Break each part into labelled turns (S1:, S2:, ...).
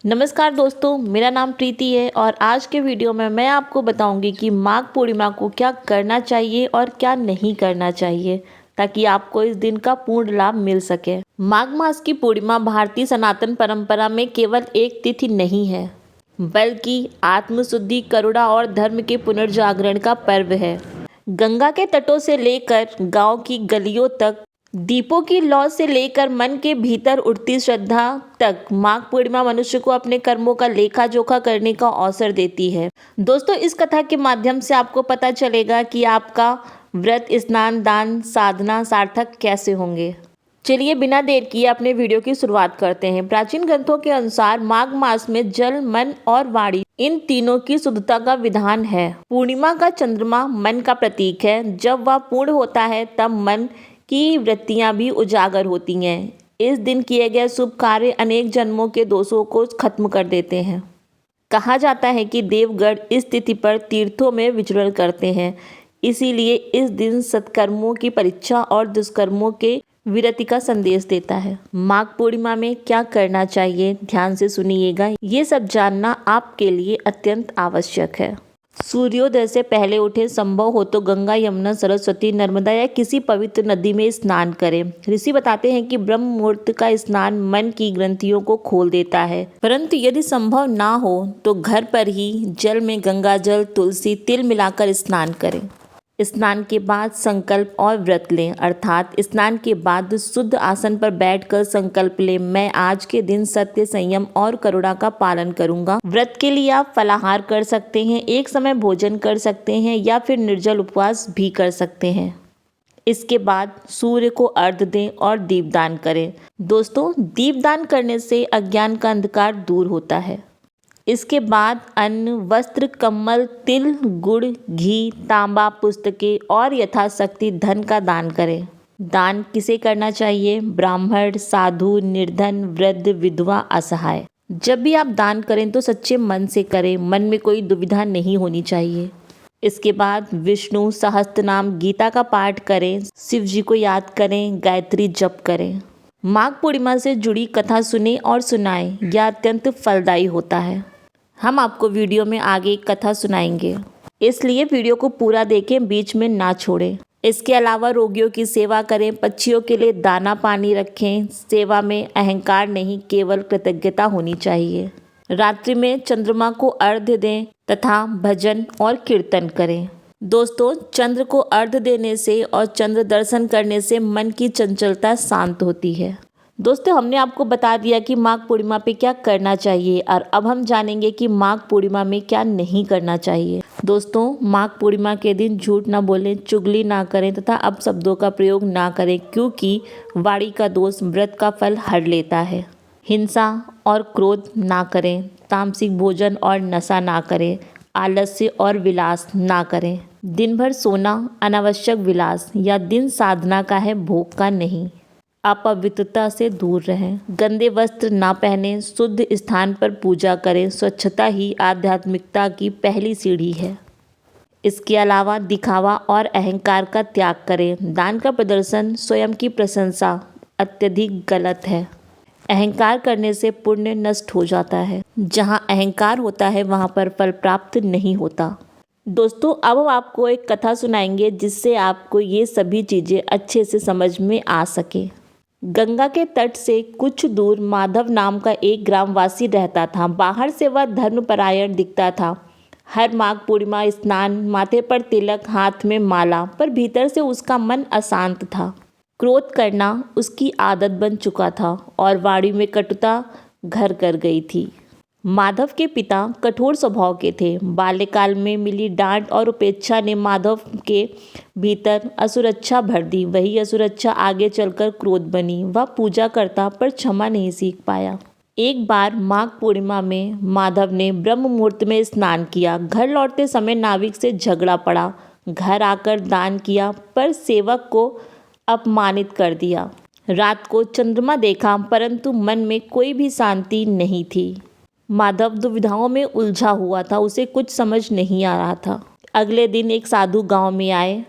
S1: नमस्कार दोस्तों, मेरा नाम प्रीति है और आज के वीडियो में मैं आपको बताऊंगी कि माघ पूर्णिमा को क्या करना चाहिए और क्या नहीं करना चाहिए ताकि आपको इस दिन का पूर्ण लाभ मिल सके। माघ मास की पूर्णिमा भारतीय सनातन परंपरा में केवल एक तिथि नहीं है, बल्कि आत्मशुद्धि, करुणा और धर्म के पुनर्जागरण का पर्व है। गंगा के तटों से लेकर गांव की गलियों तक, दीपों की लौ से लेकर मन के भीतर उठती श्रद्धा तक, माघ पूर्णिमा मनुष्य को अपने कर्मों का लेखा जोखा करने का अवसर देती है। दोस्तों, इस कथा के माध्यम से आपको पता चलेगा कि आपका व्रत, स्नान, दान, साधना सार्थक कैसे होंगे। चलिए बिना देर किए अपने वीडियो की शुरुआत करते हैं। प्राचीन ग्रंथों के अनुसार माघ मास में जल, मन और वाणी, इन तीनों की शुद्धता का विधान है। पूर्णिमा का चंद्रमा मन का प्रतीक है। जब वह पूर्ण होता है तब मन की वृत्तियां भी उजागर होती हैं। इस दिन किए गए शुभ कार्य अनेक जन्मों के दोषों को खत्म कर देते हैं। कहा जाता है कि देवगण इस तिथि पर तीर्थों में विचरण करते हैं, इसीलिए इस दिन सत्कर्मों की परीक्षा और दुष्कर्मों के विरति का संदेश देता है। माघ पूर्णिमा में क्या करना चाहिए, ध्यान से सुनिएगा। ये सब जानना आपके लिए अत्यंत आवश्यक है। सूर्योदय से पहले उठे, संभव हो तो गंगा, यमुना, सरस्वती, नर्मदा या किसी पवित्र नदी में स्नान करें। ऋषि बताते हैं कि ब्रह्म मुहूर्त का स्नान मन की ग्रंथियों को खोल देता है, परंतु यदि संभव ना हो तो घर पर ही जल में गंगा जल, तुलसी, तिल मिलाकर स्नान करें। स्नान के बाद संकल्प और व्रत लें, अर्थात स्नान के बाद शुद्ध आसन पर बैठकर संकल्प लें, मैं आज के दिन सत्य, संयम और करुणा का पालन करूंगा। व्रत के लिए आप फलाहार कर सकते हैं, एक समय भोजन कर सकते हैं या फिर निर्जल उपवास भी कर सकते हैं। इसके बाद सूर्य को अर्घ्य दें और दीपदान करें। दोस्तों, दीपदान करने से अज्ञान का अंधकार दूर होता है। इसके बाद अन्न, वस्त्र, कम्बल, तिल, गुड़, घी, तांबा, पुस्तकें और यथाशक्ति धन का दान करें। दान किसे करना चाहिए? ब्राह्मण, साधु, निर्धन, वृद्ध, विधवा, असहाय। जब भी आप दान करें तो सच्चे मन से करें, मन में कोई दुविधा नहीं होनी चाहिए। इसके बाद विष्णु सहस्त्रनाम, गीता का पाठ करें, शिव जी को याद करें, गायत्री जप करें। माघ पूर्णिमा से जुड़ी कथा सुने और सुनाएं, यह अत्यंत फलदायी होता है। हम आपको वीडियो में आगे एक कथा सुनाएंगे, इसलिए वीडियो को पूरा देखें, बीच में ना छोड़ें। इसके अलावा रोगियों की सेवा करें, पक्षियों के लिए दाना पानी रखें। सेवा में अहंकार नहीं, केवल कृतज्ञता होनी चाहिए। रात्रि में चंद्रमा को अर्घ्य दें तथा भजन और कीर्तन करें। दोस्तों, चंद्र को अर्घ्य देने से और चंद्र दर्शन करने से मन की चंचलता शांत होती है। दोस्तों, हमने आपको बता दिया कि माघ पूर्णिमा पे क्या करना चाहिए और अब हम जानेंगे कि माघ पूर्णिमा में क्या नहीं करना चाहिए। दोस्तों, माघ पूर्णिमा के दिन झूठ ना बोलें, चुगली ना करें तथा अपशब्दों का प्रयोग ना करें, क्योंकि वाणी का दोष व्रत का फल हर लेता है। हिंसा और क्रोध ना करें, तामसिक भोजन और नशा ना करें, आलस्य और विलास ना करें। दिन भर सोना अनावश्यक विलास या दिन साधना का है, भोग का नहीं। अपवित्रता से दूर रहें, गंदे वस्त्र ना पहनें, शुद्ध स्थान पर पूजा करें। स्वच्छता ही आध्यात्मिकता की पहली सीढ़ी है। इसके अलावा दिखावा और अहंकार का त्याग करें। दान का प्रदर्शन, स्वयं की प्रशंसा अत्यधिक गलत है। अहंकार करने से पुण्य नष्ट हो जाता है। जहाँ अहंकार होता है वहाँ पर फल प्राप्त नहीं होता। दोस्तों, अब हम आपको एक कथा सुनाएंगे जिससे आपको ये सभी चीज़ें अच्छे से समझ में आ सके। गंगा के तट से कुछ दूर माधव नाम का एक ग्रामवासी रहता था। बाहर से वह धर्मपरायण दिखता था। हर माघ पूर्णिमा स्नान, माथे पर तिलक, हाथ में माला, पर भीतर से उसका मन अशांत था। क्रोध करना उसकी आदत बन चुका था और वाणी में कटुता घर कर गई थी। माधव के पिता कठोर स्वभाव के थे। बाल्यकाल में मिली डांट और उपेक्षा ने माधव के भीतर असुरक्षा भर दी। वही असुरक्षा आगे चलकर क्रोध बनी। वह पूजा करता पर क्षमा नहीं सीख पाया। एक बार माघ पूर्णिमा में माधव ने ब्रह्म मुहूर्त में स्नान किया। घर लौटते समय नाविक से झगड़ा पड़ा। घर आकर दान किया पर सेवक को अपमानित कर दिया। रात को चंद्रमा देखा, परंतु मन में कोई भी शांति नहीं थी। माधव दुविधाओं में उलझा हुआ था, उसे कुछ समझ नहीं आ रहा था। अगले दिन एक साधु गांव में आए।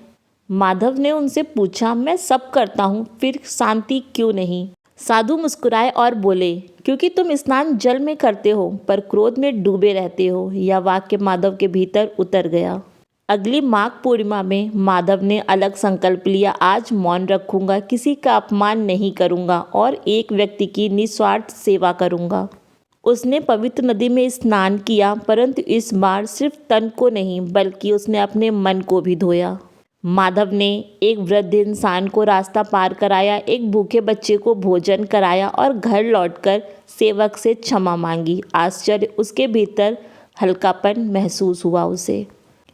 S1: माधव ने उनसे पूछा, मैं सब करता हूँ, फिर शांति क्यों नहीं? साधु मुस्कुराए और बोले, क्योंकि तुम स्नान जल में करते हो पर क्रोध में डूबे रहते हो। यह वाक्य माधव के भीतर उतर गया। अगली माघ पूर्णिमा में माधव ने अलग संकल्प लिया, आज मौन रखूंगा, किसी का अपमान नहीं करूंगा और एक व्यक्ति की निस्वार्थ सेवा करूंगा। उसने पवित्र नदी में स्नान किया, परंतु इस बार सिर्फ तन को नहीं बल्कि उसने अपने मन को भी धोया। माधव ने एक वृद्ध इंसान को रास्ता पार कराया, एक भूखे बच्चे को भोजन कराया और घर लौटकर सेवक से क्षमा मांगी। आश्चर्य, उसके भीतर हल्कापन महसूस हुआ उसे।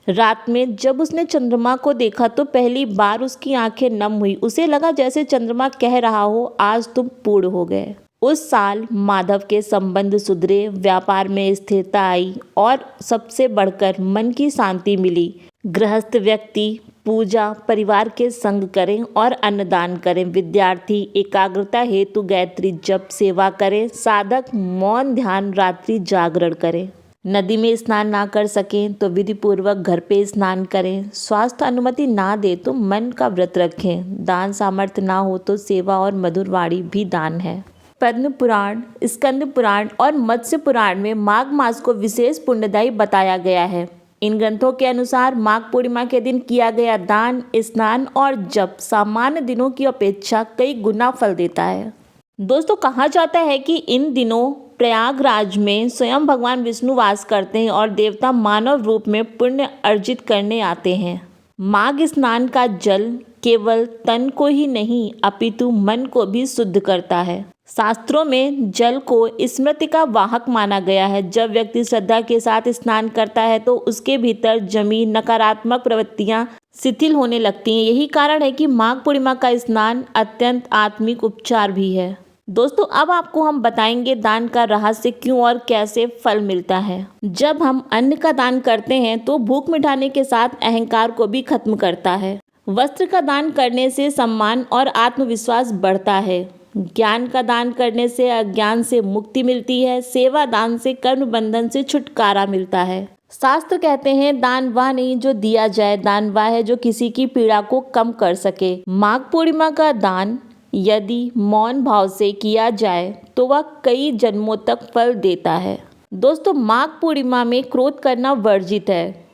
S1: रात में जब उसने चंद्रमा को देखा तो पहली बार उसकी आंखें नम हुई। उसे लगा जैसे चंद्रमा कह रहा हो, आज तुम पूर्ण हो गए। उस साल माधव के संबंध सुधरे, व्यापार में स्थिरता आई और सबसे बढ़कर मन की शांति मिली। गृहस्थ व्यक्ति पूजा परिवार के संग करें और अन्नदान करें। विद्यार्थी एकाग्रता हेतु गायत्री जप सेवा करें। साधक मौन ध्यान रात्रि जागरण करें। नदी में स्नान ना कर सकें तो विधि पूर्वक घर पे स्नान करें। स्वास्थ्य अनुमति ना दे तो मन का व्रत रखें। दान सामर्थ्य ना हो तो सेवा और मधुर वाणी भी दान है। पद्म पुराण, स्कंद पुराण और मत्स्य पुराण में माघ मास को विशेष पुण्यदायी बताया गया है। इन ग्रंथों के अनुसार माघ पूर्णिमा के दिन किया गया दान, स्नान और जप सामान्य दिनों की अपेक्षा कई गुना फल देता है। दोस्तों, कहा जाता है कि इन दिनों प्रयागराज में स्वयं भगवान विष्णु वास करते हैं और देवता मानव रूप में पुण्य अर्जित करने आते हैं। माघ स्नान का जल केवल तन को ही नहीं अपितु मन को भी शुद्ध करता है। शास्त्रों में जल को स्मृति का वाहक माना गया है। जब व्यक्ति श्रद्धा के साथ स्नान करता है तो उसके भीतर जमी नकारात्मक प्रवृत्तियां शिथिल होने लगती हैं। यही कारण है कि माघ पूर्णिमा का स्नान अत्यंत आत्मिक उपचार भी है। दोस्तों, अब आपको हम बताएंगे दान का रहस्य क्यों और कैसे फल मिलता है। जब हम अन्न का दान करते हैं तो भूख मिटाने के साथ अहंकार को भी खत्म करता है। वस्त्र का दान करने से सम्मान और आत्मविश्वास बढ़ता है। ज्ञान का दान करने से अज्ञान से मुक्ति मिलती है। सेवा दान से कर्म बंधन से छुटकारा मिलता है। शास्त्र कहते हैं, दान वह नहीं जो दिया जाए, दान वह है जो किसी की पीड़ा को कम कर सके। माघ पूर्णिमा का दान यदि मौन भाव से किया जाए तो वह कई जन्मों तक फल देता है। दोस्तों, माघ पूर्णिमा में क्रोध करना वर्जित है।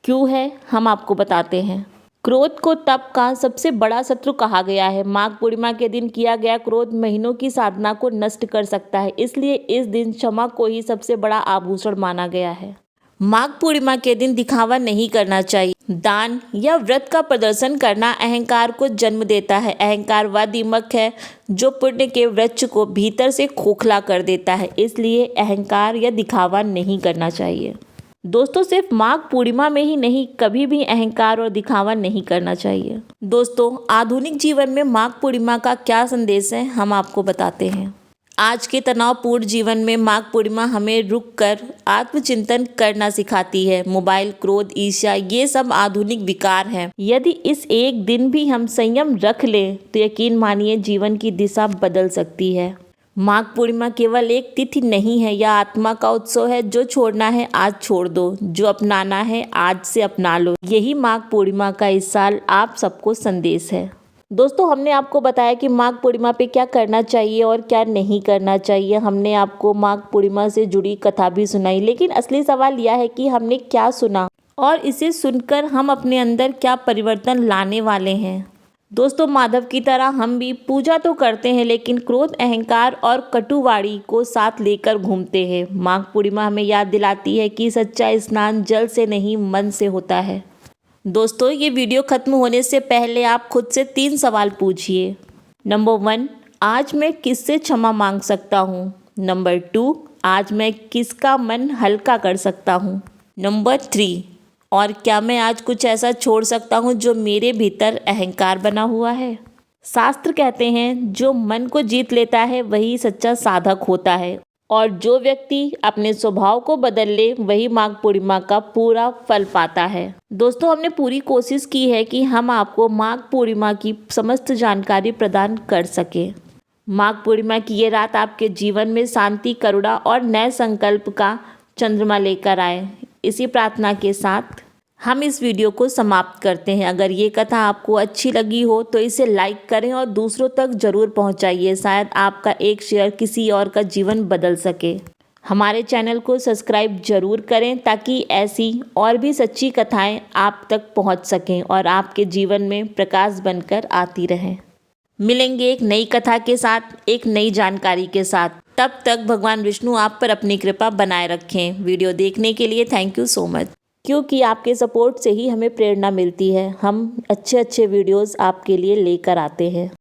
S1: क्यों है, हम आपको बताते हैं। क्रोध को तप का सबसे बड़ा शत्रु कहा गया है। माघ पूर्णिमा के दिन किया गया क्रोध महीनों की साधना को नष्ट कर सकता है। इसलिए इस दिन क्षमा को ही सबसे बड़ा आभूषण माना गया है। माघ पूर्णिमा के दिन दिखावा नहीं करना चाहिए। दान या व्रत का प्रदर्शन करना अहंकार को जन्म देता है। अहंकार वह दीमक है जो पुण्य के वृक्ष को भीतर से खोखला कर देता है। इसलिए अहंकार या दिखावा नहीं करना चाहिए। दोस्तों, सिर्फ माघ पूर्णिमा में ही नहीं, कभी भी अहंकार और दिखावा नहीं करना चाहिए। दोस्तों, आधुनिक जीवन में माघ पूर्णिमा का क्या संदेश है, हम आपको बताते हैं। आज के तनावपूर्ण जीवन में माघ पूर्णिमा हमें रुककर आत्मचिंतन करना सिखाती है। मोबाइल, क्रोध, ईर्ष्या ये सब आधुनिक विकार हैं। यदि इस एक दिन भी हम संयम रख लें तो यकीन मानिए जीवन की दिशा बदल सकती है। माघ पूर्णिमा केवल एक तिथि नहीं है, यह आत्मा का उत्सव है। जो छोड़ना है आज छोड़ दो, जो अपनाना है आज से अपना लो। यही माघ पूर्णिमा का इस साल आप सबको संदेश है। दोस्तों, हमने आपको बताया कि माघ पूर्णिमा पे क्या करना चाहिए और क्या नहीं करना चाहिए। हमने आपको माघ पूर्णिमा से जुड़ी कथा भी सुनाई, लेकिन असली सवाल यह है कि हमने क्या सुना और इसे सुनकर हम अपने अंदर क्या परिवर्तन लाने वाले हैं। दोस्तों, माधव की तरह हम भी पूजा तो करते हैं लेकिन क्रोध, अहंकार और कटुवाणी को साथ लेकर घूमते हैं। माघ पूर्णिमा हमें याद दिलाती है कि सच्चा स्नान जल से नहीं मन से होता है। दोस्तों, ये वीडियो खत्म होने से पहले आप खुद से 3 सवाल पूछिए। नंबर 1, आज मैं किससे क्षमा मांग सकता हूँ। नंबर 2, आज मैं किसका मन हल्का कर सकता हूँ। नंबर 3, और क्या मैं आज कुछ ऐसा छोड़ सकता हूँ जो मेरे भीतर अहंकार बना हुआ है। शास्त्र कहते हैं, जो मन को जीत लेता है वही सच्चा साधक होता है और जो व्यक्ति अपने स्वभाव को बदल ले वही माघ पूर्णिमा का पूरा फल पाता है। दोस्तों, हमने पूरी कोशिश की है कि हम आपको माघ पूर्णिमा की समस्त जानकारी प्रदान कर सकें। माघ पूर्णिमा की ये रात आपके जीवन में शांति, करुणा और नए संकल्प का चंद्रमा लेकर आए। इसी प्रार्थना के साथ हम इस वीडियो को समाप्त करते हैं। अगर ये कथा आपको अच्छी लगी हो तो इसे लाइक करें और दूसरों तक ज़रूर पहुंचाइए। शायद आपका एक शेयर किसी और का जीवन बदल सके। हमारे चैनल को सब्सक्राइब जरूर करें ताकि ऐसी और भी सच्ची कथाएं आप तक पहुंच सकें और आपके जीवन में प्रकाश बनकर आती रहें। मिलेंगे एक नई कथा के साथ, एक नई जानकारी के साथ। तब तक भगवान विष्णु आप पर अपनी कृपा बनाए रखें। वीडियो देखने के लिए थैंक यू सो मच, क्योंकि आपके सपोर्ट से ही हमें प्रेरणा मिलती है। हम अच्छे वीडियोस आपके लिए लेकर आते हैं।